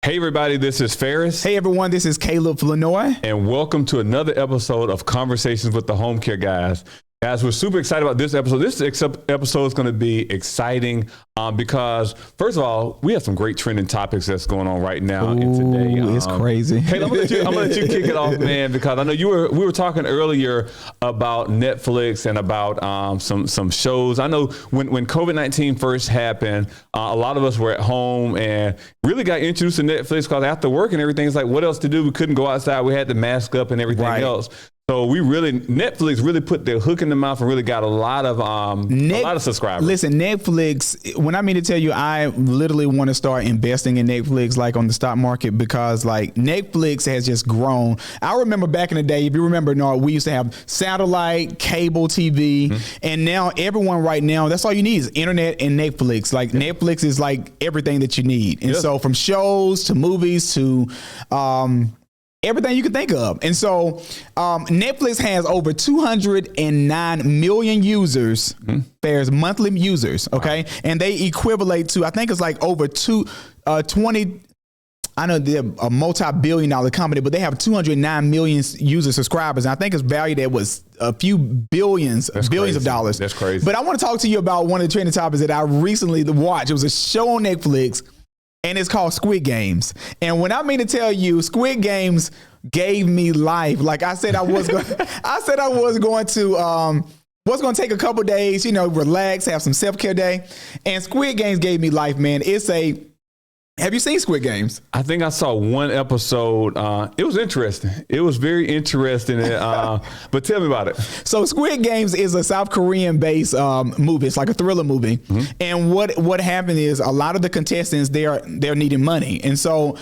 Hey everybody, this is Ferris. Hey everyone, this is Caleb Flanoy. And welcome to another episode of Conversations with the Homecare Guyz. Guys, we're super excited about this episode. This episode is going to be exciting because, first of all, we have some great trending topics that's going on right now. Ooh, today, it's crazy. Hey, I'm going to let you kick it off, man, because I know we were talking earlier about Netflix and about some shows. I know when COVID-19 first happened, a lot of us were at home and really got introduced to Netflix because after work and everything, it's like, what else to do? We couldn't go outside. We had to mask up and everything else. So Netflix really put their hook in the mouth and really got a lot of subscribers. Listen, Netflix, when I mean to tell you, I literally want to start investing in Netflix, like on the stock market, because like Netflix has just grown. I remember back in the day, if you remember, we used to have satellite, cable TV, and now everyone right now, that's all you need is internet and Netflix. Like Netflix is like everything that you need. And so from shows to movies to, everything you can think of. And so Netflix has over 209 million users, there's monthly users, okay? Wow. And they equivalent to, I think it's like over 20, I know they're a multi-billion-dollar company, but they have 209 million user subscribers. And I think it's valued at a few billions of dollars. That's crazy. But I want to talk to you about one of the trending topics that I recently watched. It was a show on Netflix, and it's called Squid Games. And when I mean to tell you, Squid Games gave me life. Like I said, I was going to take a couple days, relax, have some self-care day. And Squid Games gave me life, man. Have you seen Squid Games? I think I saw one episode. It was interesting. It was very interesting. But tell me about it. So Squid Games is a South Korean based movie. It's like a thriller movie. And what happened is a lot of the contestants, they're needing money. And so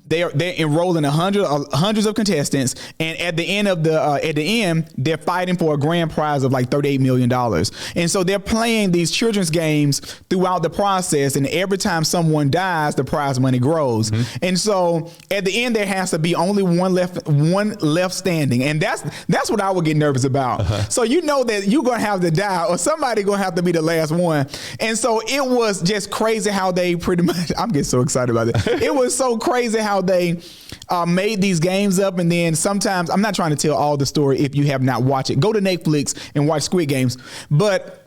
they're enrolling hundreds of contestants. And at the end, they're fighting for a grand prize of like $38 million. And so they're playing these children's games throughout the process. And every time someone dies, the prize money grows. And so at the end, there has to be only one left standing. And that's what I would get nervous about. So you know that you're going to have to die or somebody going to have to be the last one. And so it was just crazy how they pretty much, I'm getting so excited about it. It was so crazy how they made these games up. And then sometimes, I'm not trying to tell all the story if you have not watched it. Go to Netflix and watch Squid Games. But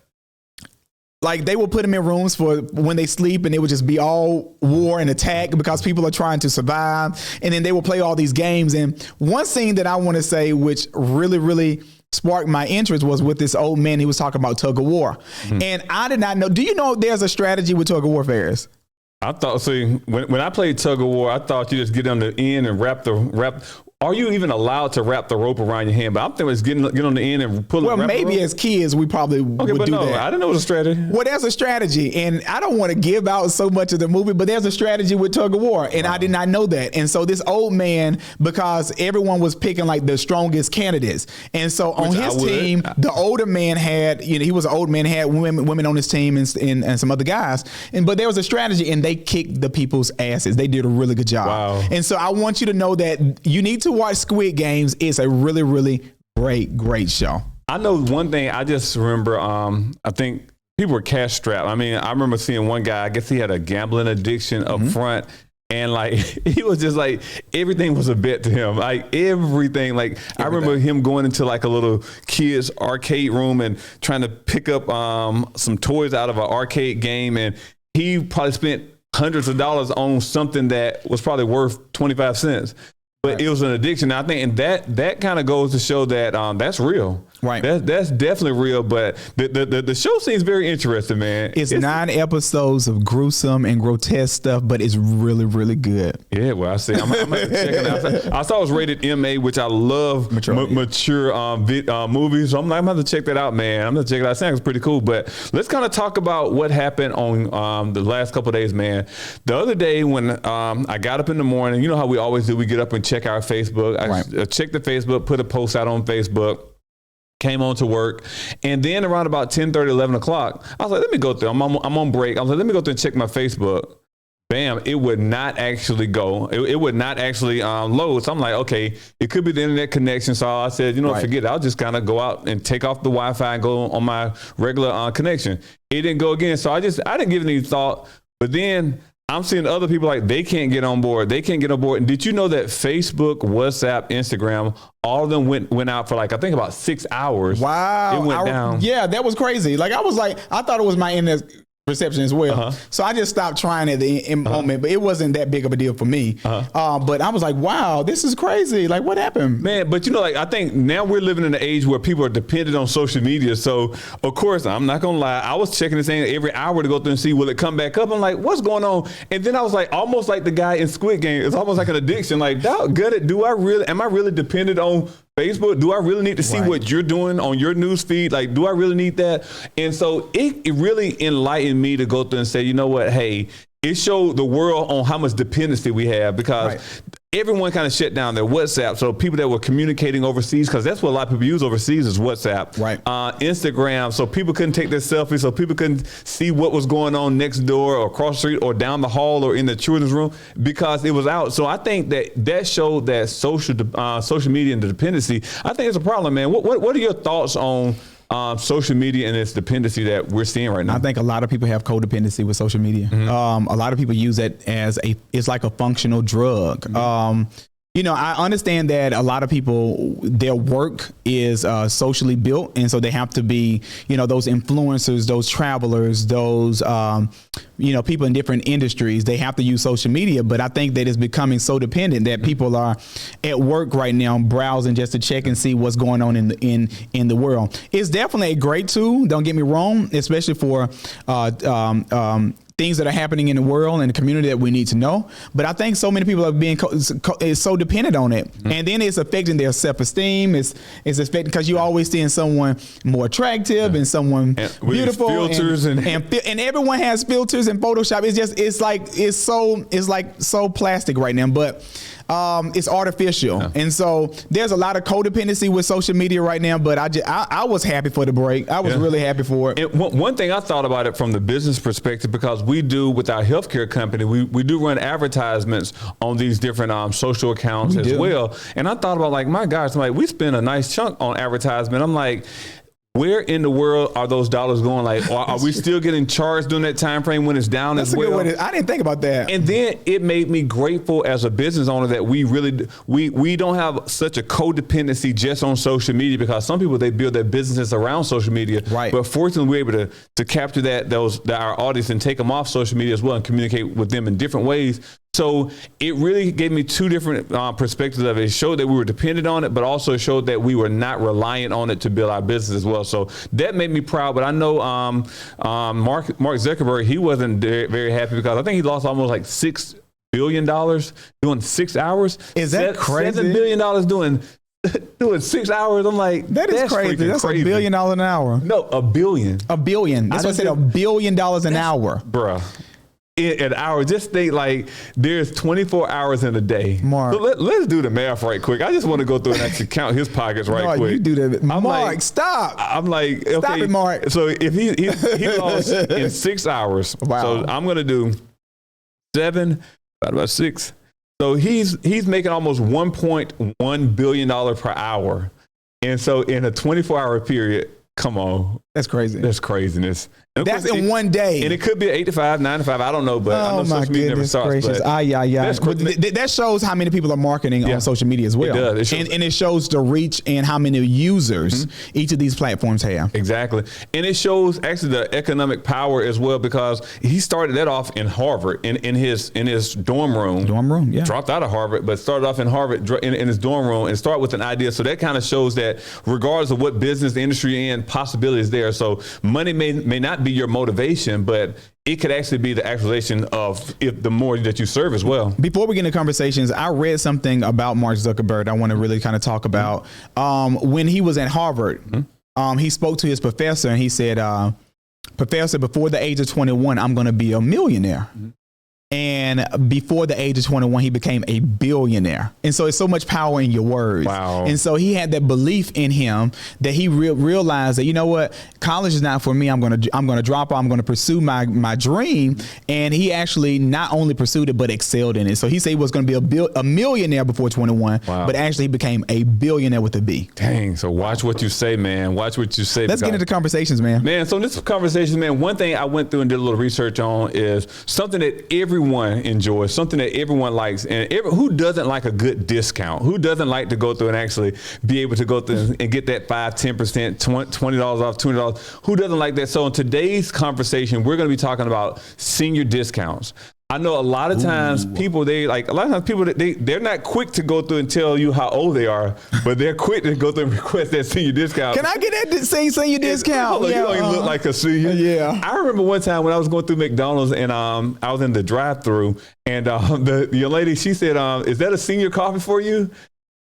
like they will put them in rooms for when they sleep, and it would just be all war and attack because people are trying to survive. And then they will play all these games. And one scene that I want to say, which really, really sparked my interest, was with this old man. He was talking about tug of war. And I did not know. Do you know there's a strategy with tug of war, Ferris? I thought, when I played tug of war, I thought you just get on the end and wrap. Are you even allowed to wrap the rope around your hand? But I'm thinking it's get on the end and pull it. Well, maybe as kids, we probably would do that. I didn't know it was a strategy. Well, there's a strategy. And I don't want to give out so much of the movie, but there's a strategy with tug of war. And I did not know that. And so this old man, because everyone was picking like the strongest candidates. And so on his team, the older man had, he was an old man, had women on his team and some other guys. But there was a strategy, and they kicked the people's asses. They did a really good job. Wow. And so I want you to know that you need to watch Squid Games. It's a really, really great show. I know one thing. I just remember, I think people were cash strapped. I mean, I remember seeing one guy, I guess he had a gambling addiction up front. And like, he was just like, everything was a bet to him. Like everything. Like I remember him going into like a little kid's arcade room and trying to pick up some toys out of an arcade game. And he probably spent hundreds of dollars on something that was probably worth 25 cents. But it was an addiction, I think, and that kind of goes to show that that's real. Right. That's definitely real. But the show seems very interesting, man. It's 9 episodes of gruesome and grotesque stuff, but it's really, really good. Yeah, well, I see. I'm going to check it out. I saw it was rated MA, which I love mature movies. So I'm going to have to check that out, man. I'm going to check it out. It sounds pretty cool. But let's kind of talk about what happened on the last couple of days, man. The other day when I got up in the morning, you know how we always do, we get up and check our Facebook. I checked the Facebook, put a post out on Facebook. Came on to work, and then around about 10:30, 11 o'clock, I was like, let me go through. I'm on break. I was like, let me go through and check my Facebook. Bam, it would not actually go. It would not actually load. So I'm like, okay, it could be the internet connection. So I said, forget it. I'll just kind of go out and take off the Wi-Fi and go on my regular connection. It didn't go again. So I didn't give it any thought. But then I'm seeing other people like they can't get on board. They can't get on board. And did you know that Facebook, WhatsApp, Instagram, all of them went out for like, I think about 6 hours. Wow. It went down. Yeah, that was crazy. Like I thought it was my internet reception as well. So I just stopped trying at the moment, but it wasn't that big of a deal for me. But I was like, wow, this is crazy. Like, what happened? Man, but like, I think now we're living in an age where people are dependent on social media. So of course, I'm not going to lie. I was checking this thing every hour to go through and see, will it come back up? I'm like, what's going on? And then I was like, almost like the guy in Squid Game. It's almost like an addiction. Like, am I really dependent on Facebook? Do I really need to see what you're doing on your news feed? Like, do I really need that? And so it really enlightened me to go through and say, you know what? Hey, it showed the world on how much dependency we have, because everyone kind of shut down their WhatsApp. So people that were communicating overseas, because that's what a lot of people use overseas is WhatsApp, Instagram. So people couldn't take their selfies. So people couldn't see what was going on next door or across the street or down the hall or in the children's room because it was out. So I think that showed that social media and the dependency, I think it's a problem, man. What are your thoughts on social media and its dependency that we're seeing right now? I think a lot of people have codependency with social media. A lot of people use it as it's like a functional drug. I understand that a lot of people, their work is socially built. And so they have to be, those influencers, those travelers, those, people in different industries, they have to use social media. But I think that it's becoming so dependent that people are at work right now browsing just to check and see what's going on in the world. It's definitely a great tool. Don't get me wrong, especially for things that are happening in the world and the community that we need to know. But I think so many people are being so dependent on it. And then it's affecting their self-esteem. It's affecting, because you're always seeing someone more attractive and someone beautiful. Filters and everyone has filters and Photoshop. It's like so plastic right now, but it's artificial. And so there's a lot of codependency with social media right now, but I was happy for the break. I was really happy for it. One thing I thought about it from the business perspective, because we do with our healthcare company, we do run advertisements on these different social accounts as well. And I thought about, like, my gosh, like, we spend a nice chunk on advertisement. I'm like, where in the world are those dollars going? Like, are we still getting charged during that time frame when it's down as well? That's a good way I didn't think about that. And then it made me grateful as a business owner that we don't have such a codependency just on social media, because some people, they build their businesses around social media. Right. But fortunately, we're able to capture our audience and take them off social media as well and communicate with them in different ways. So it really gave me two different perspectives of it. It showed that we were dependent on it, but also showed that we were not reliant on it to build our business as well. So that made me proud. But I know Mark Zuckerberg, he wasn't very happy, because I think he lost almost like $6 billion doing 6 hours. Is that crazy? $7 billion doing 6 hours. I'm like, that's crazy. That's $1 billion an hour. No, $1 billion. $1 billion. That's what I said, $1 billion an hour. Bruh. An hour. Just think, like, there's 24 hours in a day. Mark, so let's do the math right quick. I just want to go through and actually count his pockets quick. You do that. Mark, like, stop. I'm like, okay. Stop it, Mark. So if he lost in 6 hours. Wow. So I'm gonna do 7 about 6. So he's making almost $1.1 billion per hour. And so in a 24-hour period, come on. That's crazy. That's craziness. That's in one day. And it could be 8 to 5, 9 to 5. I don't know, but I know social media never starts. That shows how many people are marketing on social media as well. It does. And it shows the reach and how many users each of these platforms have. Exactly. And it shows actually the economic power as well, because he started that off in Harvard in his dorm room. Dropped out of Harvard, but started off in Harvard in his dorm room and started with an idea. So that kind of shows that regardless of what business, the industry, and possibilities there. So money may not be your motivation, but it could actually be the actualization of the more that you serve as well. Before we get into conversations, I read something about Mark Zuckerberg I want to really kind of talk about. When he was at Harvard, he spoke to his professor and he said, Professor, before the age of 21, I'm going to be a millionaire. And before the age of 21, he became a billionaire. And so it's so much power in your words. Wow. And so he had that belief in him that he realized that, you know what, college is not for me. I'm going to drop out. I'm going to pursue my dream. And he actually not only pursued it, but excelled in it. So he said he was going to be a millionaire before 21, but actually he became a billionaire with a B. Dang. So watch what you say, man. Watch what you say. Let's get into conversations, man. Man, so in this conversation, man, one thing I went through and did a little research on is something that every everyone enjoys, something that everyone likes. And who doesn't like a good discount? Who doesn't like to go through and actually be able to go through and get that 5-10%, $20 off, $20? Who doesn't like that? So in today's conversation, we're going to be talking about senior discounts. I know a lot of times people, they're not quick to go through and tell you how old they are, but they're quick to go through and request that senior discount. Can I get that senior discount? You don't even look like a senior. Yeah. I remember one time when I was going through McDonald's and I was in the drive-thru and the young lady, she said, is that a senior coffee for you?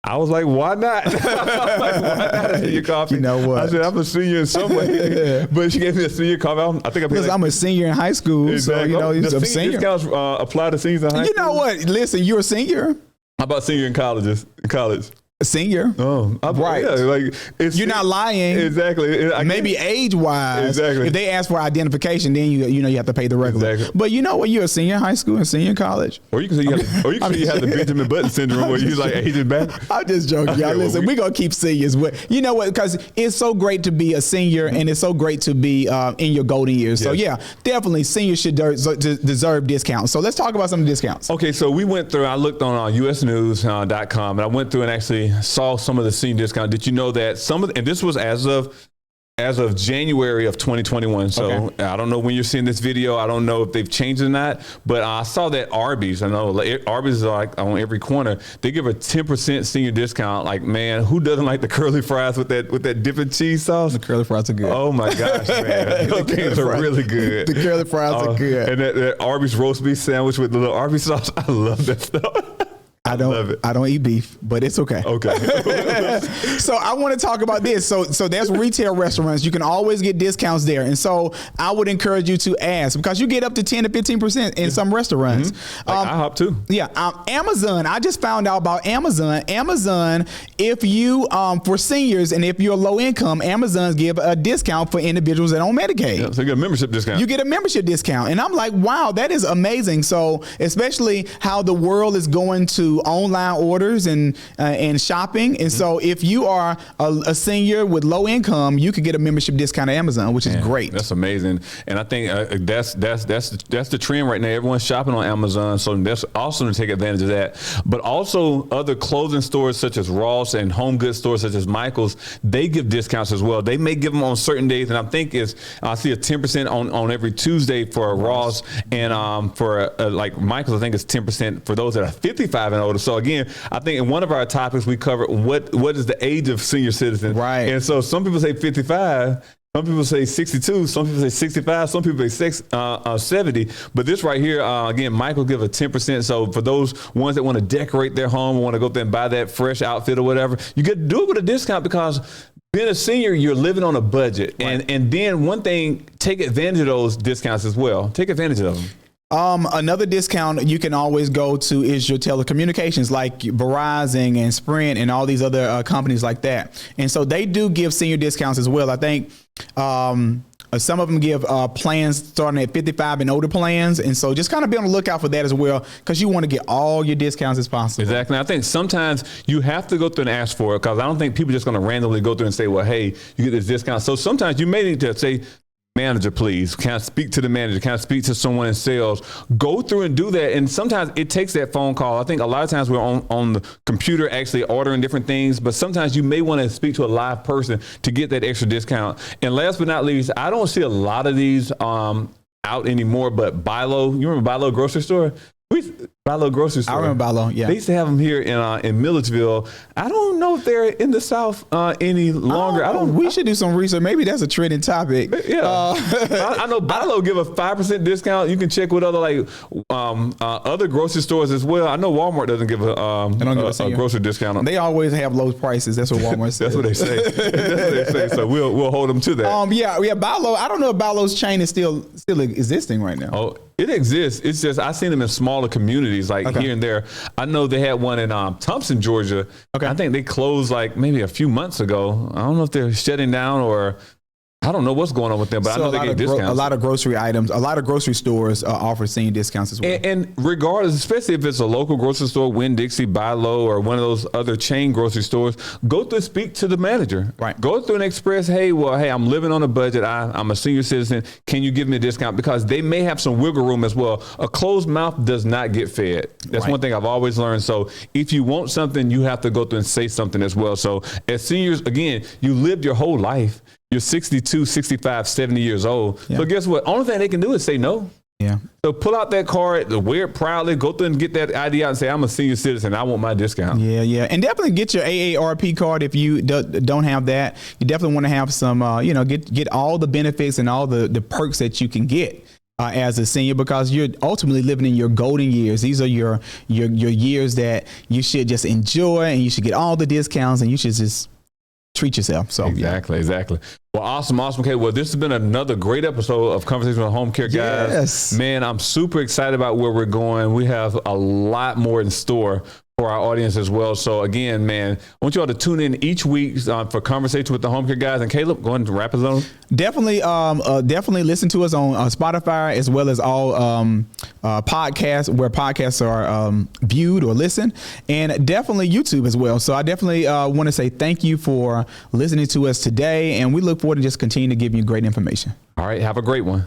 I was like, why not? Why not a senior coffee? You know what? I said, I'm a senior in some way. But she gave me a senior coffee. I think because I'm a senior in high school. Exactly. So, the I'm senior discounts apply to seniors in high school. You know what? Listen, you're a senior. How about senior in college? Senior. Oh, right. Yeah, you're not lying. Exactly. Maybe age-wise. Exactly. If they ask for identification, then you have to pay the regular. Exactly. But you know what? You're a senior in high school and senior in college. Or you can say you have the Benjamin Button syndrome where you like aging back. I'm just joking, y'all. Listen, we're going to keep seniors. But you know what? Because it's so great to be a senior and it's so great to be in your golden years. Yes. So yeah, definitely seniors should deserve discounts. So let's talk about some discounts. Okay, so we went through, I looked on usnews.com and I went through and actually saw some of the senior discount. Did you know that and this was as of January of 2021. So okay. I don't know when you're seeing this video. I don't know if they've changed or not, but I saw that Arby's, I know Arby's is like on every corner. They give a 10% senior discount. Like, man, who doesn't like the curly fries with that dipping cheese sauce? The curly fries are good. Oh my gosh, man. Those things are really good. The curly fries are good. And that Arby's roast beef sandwich with the little Arby's sauce. I love that stuff. I don't eat beef, but it's okay. Okay. So I want to talk about this. So there's retail restaurants. You can always get discounts there. And so I would encourage you to ask because you get up to 10 to 15% in some restaurants. Mm-hmm. Like IHOP too. Yeah. Amazon. I just found out about Amazon. Amazon, if you, for seniors and if you're low income, Amazon's give a discount for individuals that own Medicaid. Yeah, so you get a membership discount. You get a membership discount. And I'm like, wow, that is amazing. So especially how the world is going to online orders and shopping. And so if you are a senior with low income, you could get a membership discount at Amazon, which is great. That's amazing. And I think that's the trend right now. Everyone's shopping on Amazon. So that's awesome to take advantage of that. But also other clothing stores such as Ross and home goods stores such as Michael's, they give discounts as well. They may give them on certain days. And I think I see a 10% on every Tuesday for Ross and for like Michael's, I think it's 10% for those that are 55 and older. So again, I think in one of our topics we covered what is the age of senior citizens. Right. And so some people say 55, some people say 62, some people say 65, some people say 70. But this right here, again, Michael give a 10%. So for those ones that want to decorate their home, want to go there and buy that fresh outfit or whatever, you get to do it with a discount because being a senior, you're living on a budget. Right. And then one thing, take advantage of those discounts as well. Take advantage of them. Another discount you can always go to is your telecommunications like Verizon and Sprint and all these other companies like that. And so they do give senior discounts as well. I think some of them give plans starting at 55 and older plans. And so just kind of be on the lookout for that as well because you want to get all your discounts as possible. Exactly. I think sometimes you have to go through and ask for it because I don't think people are just going to randomly go through and say, well, hey, you get this discount. So sometimes you may need to say, manager, please. Can I speak to the manager? Can I speak to someone in sales? Go through and do that. And sometimes it takes that phone call. I think a lot of times we're on the computer actually ordering different things, but sometimes you may want to speak to a live person to get that extra discount. And last but not least, I don't see a lot of these out anymore, but Bilo, you remember Bilo grocery store? Bilo grocery store. I remember Bilo, yeah. They used to have them here in Milledgeville. I don't know if they're in the South any longer. We should do some research. Maybe that's a trending topic. Yeah. I know Bilo give a 5% discount. You can check with other other grocery stores as well. I know Walmart doesn't give a grocery discount. They always have low prices. That's what Walmart says. That's what they say. That's what they say. So we'll hold them to that. Yeah. Bilo. I don't know if Bilo's chain is still existing right now. Oh, it exists. It's just I've seen them in smaller communities here and there. I know they had one in Thompson, Georgia. Okay. I think they closed like maybe a few months ago. I don't know if they're shutting down or I don't know what's going on with them, but So I know they get discounts. a lot of grocery items, a lot of grocery stores offer senior discounts as well. And regardless, especially if it's a local grocery store, Winn-Dixie, Buy Low, or one of those other chain grocery stores, go through, speak to the manager. Right. Go through and express, hey, I'm living on a budget. I'm a senior citizen. Can you give me a discount? Because they may have some wiggle room as well. A closed mouth does not get fed. That's one thing I've always learned. So if you want something, you have to go through and say something as well. So as seniors, again, you lived your whole life. You're 62, 65, 70 years old. Yeah. So guess what? Only thing they can do is say no. Yeah. So pull out that card, wear it proudly, go through and get that ID out and say, I'm a senior citizen. I want my discount. Yeah. And definitely get your AARP card if you don't have that. You definitely want to have some, get all the benefits and all the perks that you can get as a senior, because you're ultimately living in your golden years. These are your years that you should just enjoy, and you should get all the discounts, and you should just treat yourself. So exactly. Well, awesome. Okay, well, this has been another great episode of Conversation with Homecare Guyz. Yes. Man, I'm super excited about where we're going. We have a lot more in store for our audience as well. So again, man, I want you all to tune in each week for Conversation with the Homecare Guyz. And Caleb, go ahead and wrap us on. Definitely listen to us on Spotify, as well as all podcasts where podcasts are viewed or listened, and definitely YouTube as well. So I definitely want to say thank you for listening to us today, and we look forward to just continuing to give you great information. All right, have a great one.